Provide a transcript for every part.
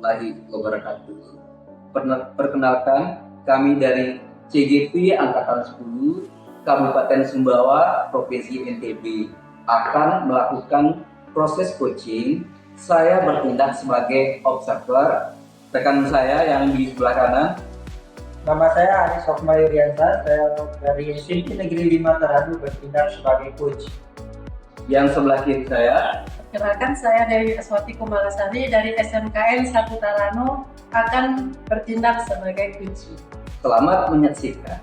warahmatullahi wabarakatuh. Perkenalkan, kami dari CGP Angkatan 10 Kabupaten Sumbawa, Provinsi NTB akan melakukan proses coaching. Saya bertindak sebagai observer. Rekan saya yang di sebelah kanan, Nama saya Aris Sokma Yuryansa, saya dari SMP Negeri 5 Teradu bertindak sebagai coach. yang sebelah kiri saya, Perkenalkan, saya Dewi Aswati Kumalasari dari SMKN 1 Tarano akan bertindak sebagai coach. selamat menyaksikan.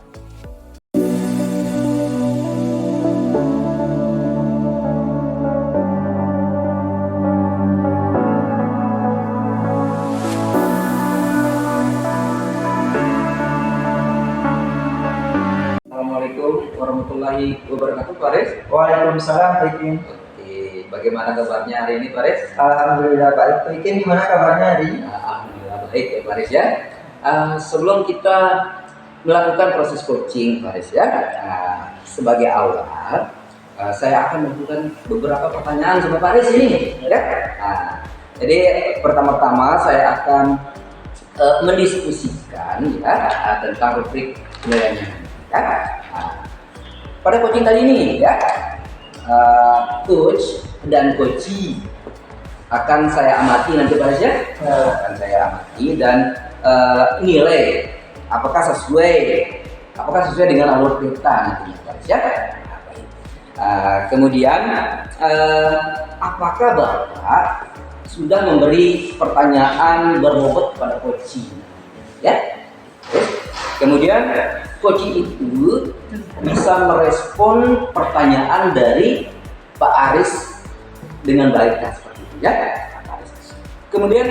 Assalamualaikum warahmatullahi wabarakatuh, Pak Aris. Waalaikumsalam, Pak Ikin. Oke, bagaimana kabarnya hari ini, Pak Aris? Alhamdulillah baik. Pak Ikin, gimana kabarnya hari ini? Alhamdulillah baik ya, Pak Aris ya. Sebelum kita melakukan proses coaching, Pak Aris ya, sebagai awal, saya akan melakukan beberapa pertanyaan sama Pak Aris ini, ya. Jadi pertama-tama saya akan mendiskusikan ya tentang rubrik penilaiannya. Ya. Pada coaching kali ini ya, coach dan coachee akan saya amati nanti Pak Aris ya, akan saya amati dan nilai apakah sesuai dengan alur kita nantinya Pak Aris ya. Kemudian apakah Bapak sudah memberi pertanyaan berbobot kepada coachee ya? Kemudian coachee itu bisa merespon pertanyaan dari Pak Aris dengan baik dan seperti itu ya. Kemudian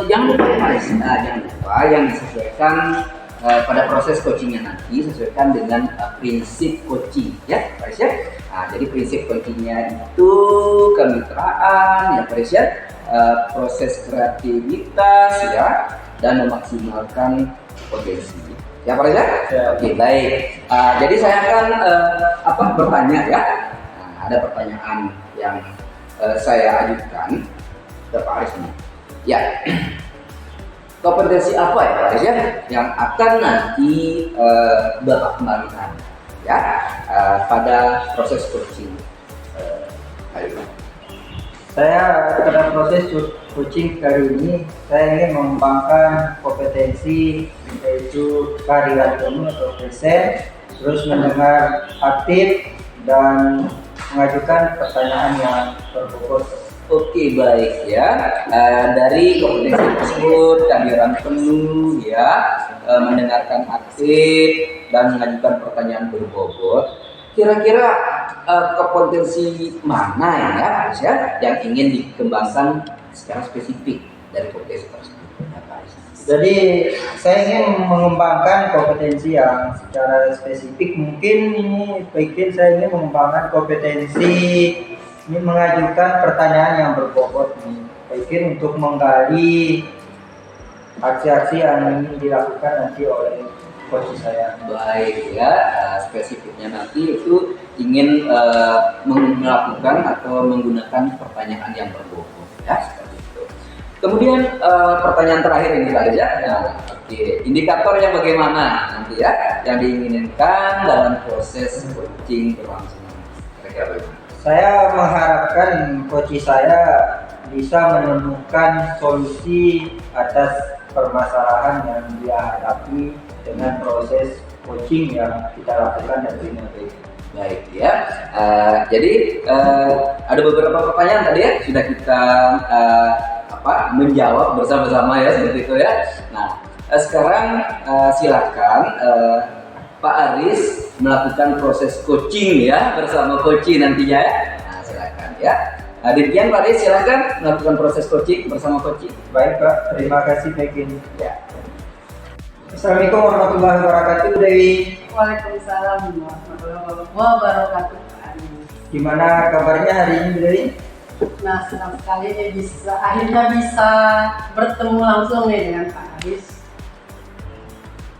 jangan lupa Pak Aris, jangan lupa yang disesuaikan pada proses coachingnya nanti sesuaikan dengan prinsip coaching ya Pak Aris ya. Jadi prinsip coachingnya itu kemitraan ya Pak Aris ya, proses kreativitas ya, dan memaksimalkan potensi ya Pak Aris ya. Oke baik, jadi saya akan bertanya ya. Ada pertanyaan yang saya ajukan ke Pak Aris ini ya. Kompetensi apa ya Pak Aris ya yang akan nanti Bapak kembangkan ya pada proses coaching kali ini? Saya pada proses coaching kali ini, saya ingin mengembangkan kompetensi yaitu kehadiran penuh atau present, terus mendengar aktif dan mengajukan pertanyaan yang berbobot. Oke baik ya, dari kompetensi tersebut kehadiran penuh ya, mendengarkan aktif dan mengajukan pertanyaan berbobot. Kira-kira kompetensi mana ya Aris ya yang ingin dikembangkan secara spesifik dari kompetensi tersebut? Jadi saya ingin mengembangkan kompetensi yang secara spesifik. Mungkin ini pikir saya ingin mengembangkan kompetensi ini mengajukan pertanyaan yang berbobot nih. Pikir untuk menggali aksi-aksi yang ingin dilakukan nanti oleh coach saya. Baik ya, spesifiknya nanti itu ingin melakukan atau menggunakan pertanyaan yang berbobot ya seperti itu. Kemudian pertanyaan terakhir ini Pak Aris ya. Oke, indikatornya bagaimana nanti ya yang diinginkan dalam proses coaching berlangsung? Kira-kira bagaimana? Saya mengharapkan coach saya bisa menemukan solusi atas permasalahan yang dia hadapi dengan proses coaching yang kita lakukan dari ini. Baik ya, jadi ada beberapa pertanyaan tadi ya sudah kita menjawab bersama-sama ya seperti itu ya. Nah sekarang silakan Pak Aris melakukan proses coaching ya bersama coaching nantinya ya. Nah silakan ya. Demikian Pak Aris, silakan melakukan proses coaching bersama coaching. Baik Pak, terima kasih Pak Ikin. Ya. Assalamualaikum warahmatullahi wabarakatuh Dewi. Waalaikumsalam warahmatullahi wabarakatuh. Gimana kabarnya hari ini Dewi? Nah, senang sekali nih akhirnya bisa bertemu langsung nih dengan Pak Aris.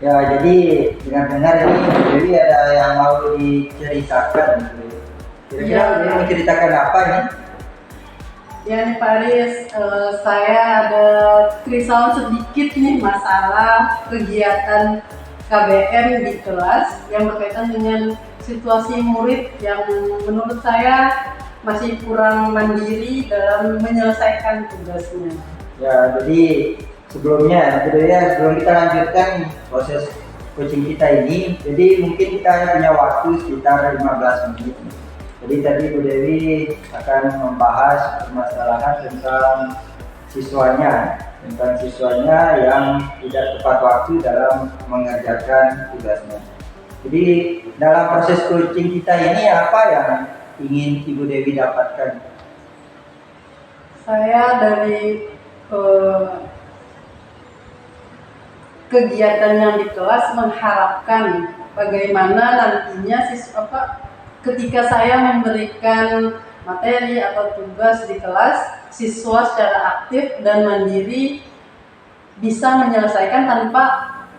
Ya, jadi dengar-dengar ini Dewi ada yang mau diceritakan. Kira-kira Dewi mau ceritakan apa nih? Ya nih Pak Aris, saya ada kerisauan sedikit nih masalah kegiatan KBM di kelas yang berkaitan dengan situasi murid yang menurut saya masih kurang mandiri dalam menyelesaikan tugasnya. Ya, jadi sebelumnya, sebelum kita lanjutkan proses coaching kita ini, jadi mungkin kita hanya punya waktu sekitar 15 menit. Jadi tadi Bu Dewi akan membahas permasalahan tentang siswanya yang tidak tepat waktu dalam mengerjakan tugasnya. Jadi dalam proses coaching kita ini apa yang ingin Ibu Dewi dapatkan? Saya dari kegiatan yang di kelas mengharapkan bagaimana nantinya ketika saya memberikan materi atau tugas di kelas, siswa secara aktif dan mandiri bisa menyelesaikan tanpa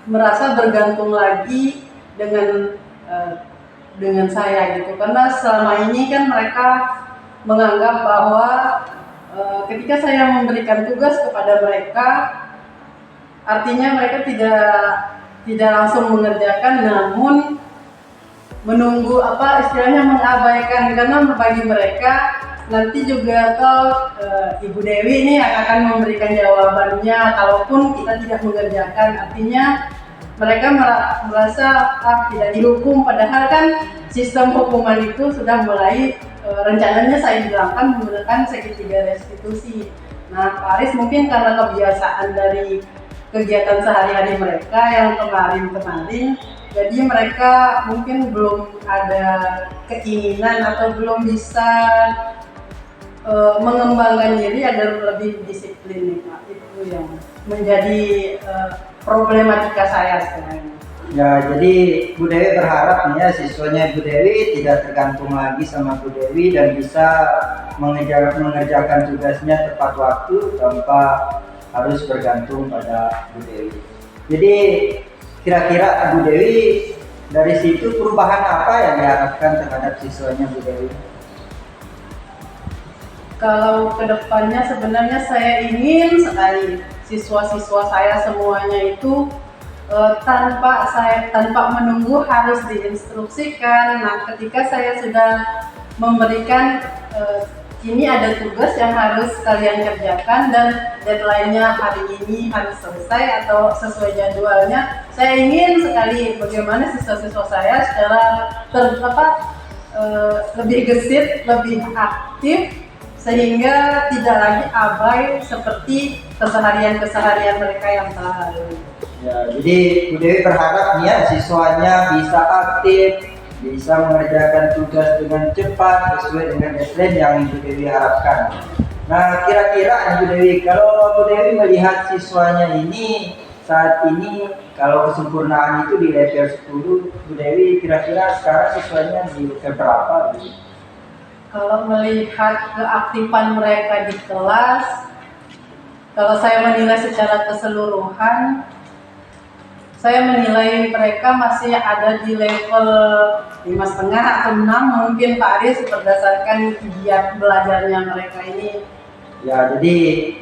merasa bergantung lagi dengan saya gitu. Karena selama ini kan mereka menganggap bahwa ketika saya memberikan tugas kepada mereka, artinya mereka tidak langsung mengerjakan, namun menunggu istilahnya mengabaikan, karena bagi mereka nanti juga Ibu Dewi ini akan memberikan jawabannya kalaupun kita tidak mengerjakan. Artinya mereka merasa tidak dihukum, padahal kan sistem hukuman itu sudah mulai rencananya saya hilangkan menggunakan segitiga restitusi. Nah, Pak Aris mungkin karena kebiasaan dari kegiatan sehari-hari mereka yang kemarin, jadi mereka mungkin belum ada keinginan atau belum bisa mengembangkan diri agar lebih disiplin nih Pak. Itu yang menjadi problematika saya sekarang. Ya, jadi Bu Dewi berharap nih ya siswanya Bu Dewi tidak tergantung lagi sama Bu Dewi dan bisa mengerjakan tugasnya tepat waktu tanpa harus bergantung pada Bu Dewi. Jadi kira-kira Bu Dewi dari situ perubahan apa yang diharapkan terhadap siswanya Bu Dewi? Kalau kedepannya sebenarnya saya ingin sekali siswa-siswa saya semuanya itu tanpa menunggu harus diinstruksikan. Nah, ketika saya sudah memberikan ini ada tugas yang harus kalian kerjakan dan deadline-nya hari ini harus selesai atau sesuai jadwalnya, saya ingin sekali bagaimana siswa-siswa saya secara lebih gesit, lebih aktif, sehingga tidak lagi abai seperti keseharian mereka yang telah lalu. Ya, jadi Bu Dewi berharap nih ya siswanya bisa aktif, bisa mengerjakan tugas dengan cepat sesuai dengan deadline yang Bu Dewi harapkan. Nah, kira-kira Bu Dewi, kalau Bu Dewi melihat siswanya ini saat ini kalau kesempurnaan itu di level 10, Bu Dewi kira-kira sekarang siswanya di level berapa? Kalau melihat keaktifan mereka di kelas, kalau saya menilai secara keseluruhan, saya menilai mereka masih ada di level 5,5 atau 6 mungkin Pak Aris, berdasarkan giat belajarnya mereka ini. Ya, jadi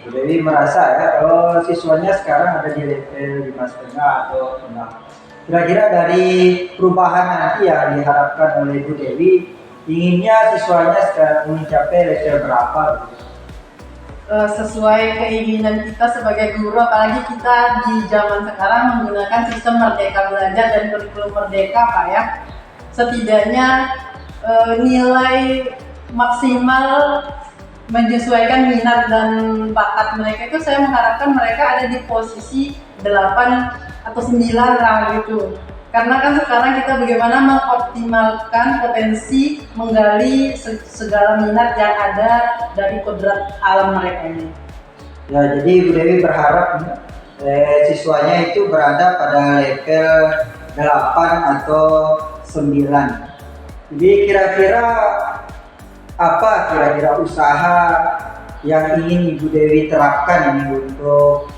Bu Dewi merasa ya kalau siswanya sekarang ada di level 5,5 atau 6. Kira-kira dari perubahan nanti yang diharapkan oleh Bu Dewi, inginnya siswanya mencapai level berapa? Sesuai keinginan kita sebagai guru, apalagi kita di zaman sekarang menggunakan sistem Merdeka Belajar dan kurikulum Merdeka Pak ya. Setidaknya nilai maksimal menyesuaikan minat dan bakat mereka itu, saya mengharapkan mereka ada di posisi 8 atau 9 lah gitu. Karena kan sekarang kita bagaimana mengoptimalkan potensi menggali segala minat yang ada dari kodrat alam mereka ini. Ya, jadi Bu Dewi berharap siswanya itu berada pada level 8 atau 9. Jadi kira-kira apa usaha yang ingin Ibu Dewi terapkan ini untuk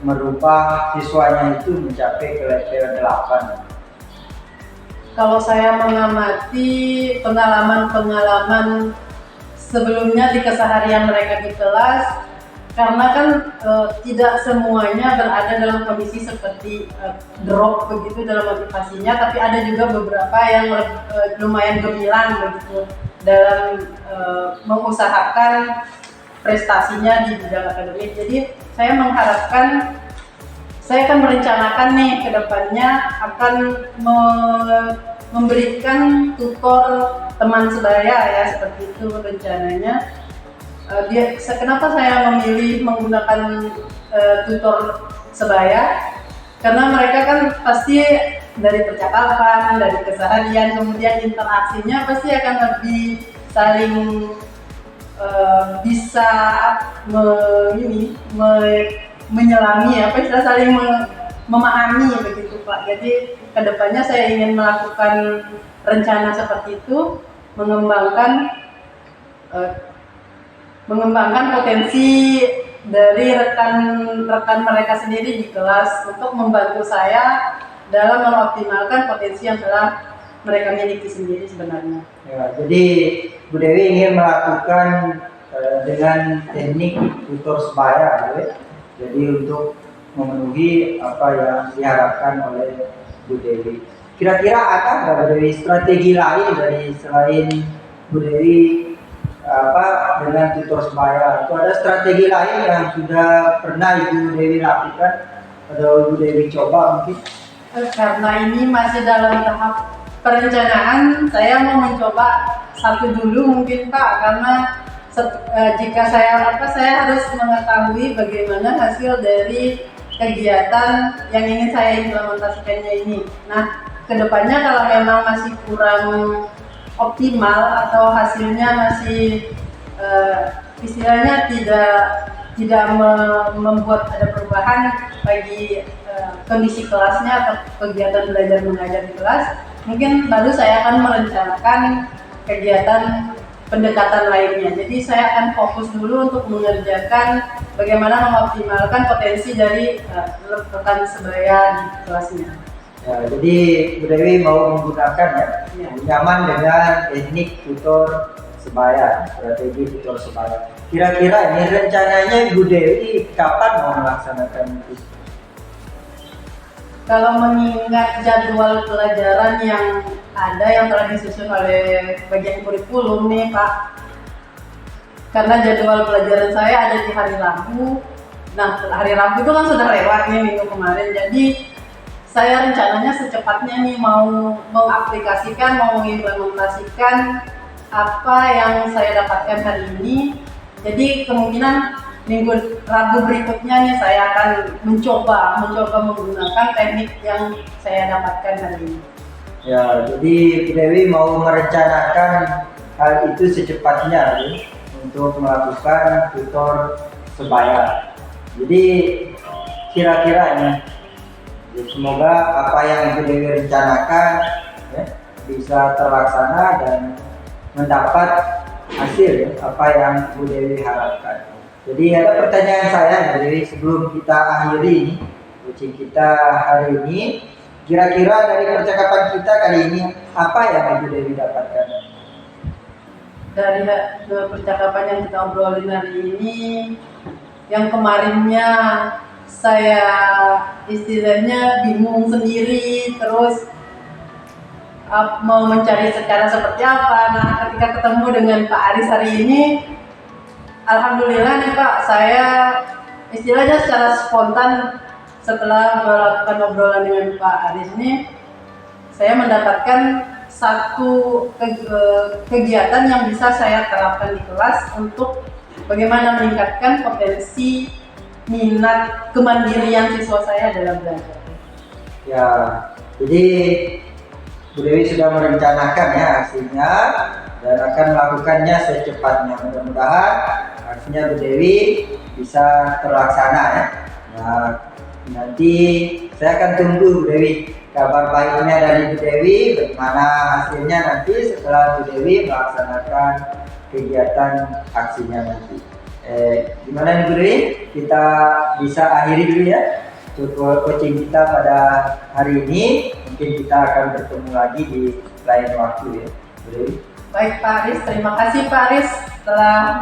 merubah siswanya itu mencapai ke level 8? Kalau saya mengamati pengalaman sebelumnya di keseharian mereka di kelas, karena kan tidak semuanya berada dalam kondisi seperti drop begitu dalam motivasinya, tapi ada juga beberapa yang lumayan gemilang begitu dalam mengusahakan prestasinya di bidang akademik. Jadi saya mengharapkan, saya akan merencanakan nih ke depannya akan memberikan tutor teman sebaya ya, seperti itu rencananya. Kenapa saya memilih menggunakan tutor sebaya? Karena mereka kan pasti dari percakapan, dari keseharian, kemudian interaksinya pasti akan lebih saling bisa menyelami, saling memahami begitu Pak. Jadi kedepannya saya ingin melakukan rencana seperti itu, mengembangkan potensi dari rekan-rekan mereka sendiri di kelas untuk membantu saya dalam mengoptimalkan potensi yang telah mereka miliki sendiri sebenarnya. Ya, jadi Bu Dewi ingin melakukan dengan teknik tutor sebaya, ya. Jadi untuk memenuhi apa yang diharapkan oleh Bu Dewi. Kira-kira ada nggak Bu Dewi strategi lain dari selain Bu Dewi dengan tutor sebaya? Atau ada strategi lain yang sudah pernah Ibu Dewi lakukan atau Ibu Dewi coba mungkin? Karena ini masih dalam tahap perencanaan, saya mau mencoba satu dulu mungkin Pak, karena jika saya harus mengetahui bagaimana hasil dari kegiatan yang ingin saya implementasikannya ini. Nah, kedepannya kalau memang masih kurang optimal atau hasilnya masih istilahnya tidak membuat ada perubahan bagi kondisi kelasnya atau kegiatan belajar mengajar di kelas, mungkin baru saya akan merencanakan kegiatan pendekatan lainnya. Jadi saya akan fokus dulu untuk mengerjakan bagaimana mengoptimalkan potensi dari rekan sebaya di kelasnya. Ya, jadi Bu Dewi mau menggunakan nyaman dengan teknik tutor sebaya, strategi tutor sebaya. Kira-kira ini rencananya Bu Dewi kapan mau melaksanakan itu? Kalau mengingat jadwal pelajaran yang ada yang telah disusun oleh bagian kurikulum nih Pak, karena jadwal pelajaran saya ada di hari Rabu. Nah, hari Rabu itu kan sudah lewat nih minggu kemarin, jadi saya rencananya secepatnya nih mau mengaplikasikan, mau mengimplementasikan apa yang saya dapatkan hari ini. Jadi kemungkinan minggu Rabu berikutnya nih saya akan mencoba menggunakan teknik yang saya dapatkan hari ini. Ya, jadi Bu Dewi mau merencanakan hal itu secepatnya untuk melakukan tutor sebaya. Jadi kira-kira ini, semoga apa yang Ibu Dewi rencanakan bisa terlaksana dan mendapat hasil apa yang Ibu Dewi harapkan. Jadi ada pertanyaan saya Bu Dewi sebelum kita akhiri coaching kita hari ini. Kira-kira dari percakapan kita kali ini apa yang Ibu Dewi dapatkan? Dari percakapan yang kita obrolin hari ini, yang kemarinnya saya istilahnya bingung sendiri, terus mau mencari cara seperti apa. Nah, ketika ketemu dengan Pak Aris hari ini, alhamdulillah nih Pak, saya istilahnya secara spontan setelah melakukan obrolan dengan Pak Aris ini, saya mendapatkan satu kegiatan yang bisa saya terapkan di kelas untuk bagaimana meningkatkan potensi minat kemandirian siswa saya dalam belajar. Ya, jadi Bu Dewi sudah merencanakan ya hasilnya dan akan melakukannya secepatnya. Mudah-mudahan hasilnya Bu Dewi bisa terlaksana ya. Nah, nanti saya akan tunggu Bu Dewi kabar baiknya dari Bu Dewi, bagaimana hasilnya nanti setelah Bu Dewi melaksanakan kegiatan aksinya nanti. Gimana nih Bu Dewi? Kita bisa akhiri dulu ya untuk coaching kita pada hari ini. Mungkin kita akan bertemu lagi di lain waktu ya Bu Dewi. Baik Pak Aris, terima kasih Pak Aris telah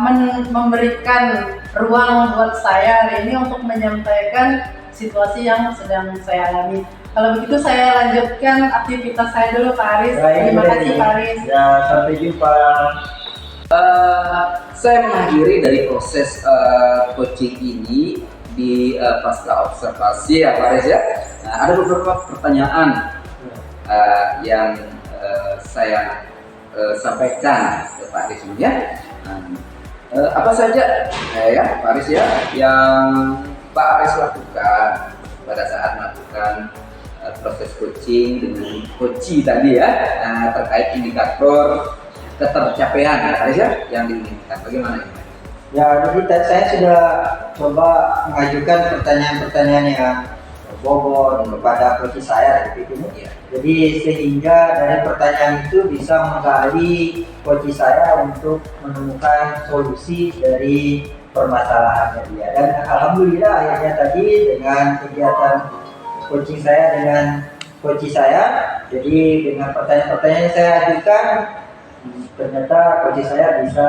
memberikan ruang buat saya hari ini untuk menyampaikan situasi yang sedang saya alami. Kalau begitu saya lanjutkan aktivitas saya dulu Pak Aris. Terima kasih Pak Aris. Ya, sampai jumpa. Saya mengakhiri dari proses coaching ini di pasca observasi ya Pak Aris ya. Nah, ada beberapa pertanyaan yang saya sampaikan ke Pak Aris ini ya. Apa saja ya Pak Aris ya yang Pak Aris lakukan pada saat melakukan proses coaching dengan coach tadi ya, terkait indikator ketercapaian ya Pak Aris ya yang diinginkan, bagaimana ini? Ya, jadi saya sudah coba mengajukan pertanyaan-pertanyaan yang bobot kepada coach saya gitu ini. Ya. Jadi sehingga dari pertanyaan itu bisa menggali coach saya untuk menemukan solusi dari permasalahannya dia. Dan alhamdulillah akhirnya tadi dengan kegiatan coaching saya dengan coach saya, jadi dengan pertanyaan-pertanyaan yang saya ajukan, ternyata coach saya bisa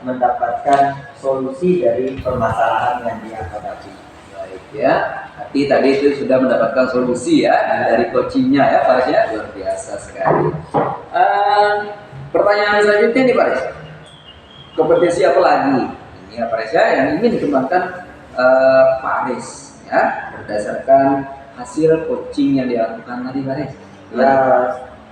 mendapatkan solusi dari permasalahan yang dia hadapi. Baik ya, Hati tadi itu sudah mendapatkan solusi ya dari coachingnya ya Pak Aris ya, luar biasa sekali. Pertanyaan selanjutnya nih Pak Aris, kompetensi apa lagi ini ya Pak Aris ya yang ingin dikembangkan Pak Aris ya berdasarkan hasil coaching yang dilakukan tadi Pak Aris? Ya,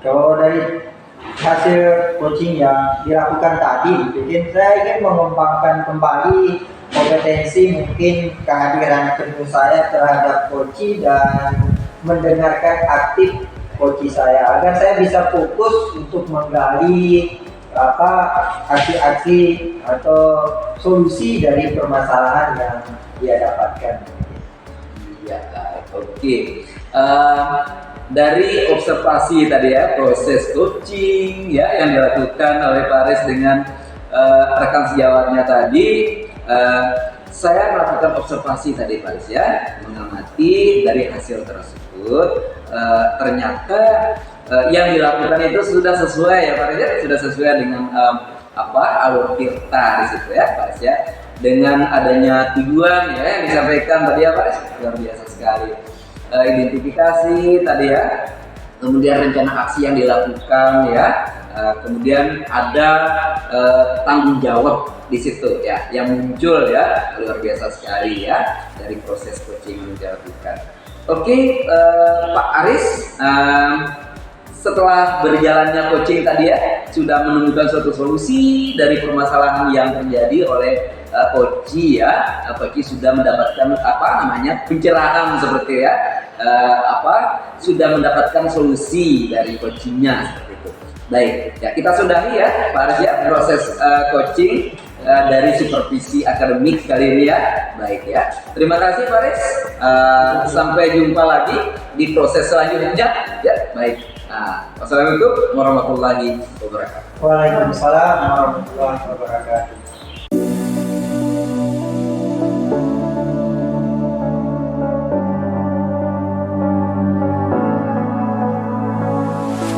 kalau dari hasil coaching yang dilakukan tadi, mungkin saya ingin mengembangkan kembali kompetensi mungkin kehadiran penuh saya terhadap coach dan mendengarkan aktif coach saya agar saya bisa fokus untuk menggali aksi-aksi atau solusi dari permasalahan yang dia dapatkan. Iya, oke. Dari observasi tadi ya proses coaching ya yang dilakukan oleh Pak Aris dengan rekan sejawatnya tadi, saya melakukan observasi tadi Pak Aris ya, mengamati dari hasil tersebut ternyata yang dilakukan itu sudah sesuai ya Pak Aris ya, sudah sesuai dengan alur tirta di situ ya Pak Aris ya, dengan adanya tujuan ya yang disampaikan tadi ya Pak Aris, luar biasa sekali. Identifikasi tadi ya, kemudian rencana aksi yang dilakukan ya, kemudian ada tanggung jawab di situ ya yang muncul ya, luar biasa sekali ya dari proses coaching yang dilakukan. Oke, Pak Aris, setelah berjalannya coaching tadi ya sudah menemukan suatu solusi dari permasalahan yang terjadi oleh coach ya, coach sudah mendapatkan pencerahan seperti ya, sudah mendapatkan solusi dari coachingnya seperti itu. Baik, ya kita sudahi ya Pak Aris ya proses coaching dari supervisi akademik kali ini ya. Baik ya, terima kasih Pak Aris. Sampai jumpa lagi di proses selanjutnya ya. Baik. Wassalamualaikum warahmatullahi wabarakatuh. Waalaikumsalam warahmatullahi wabarakatuh.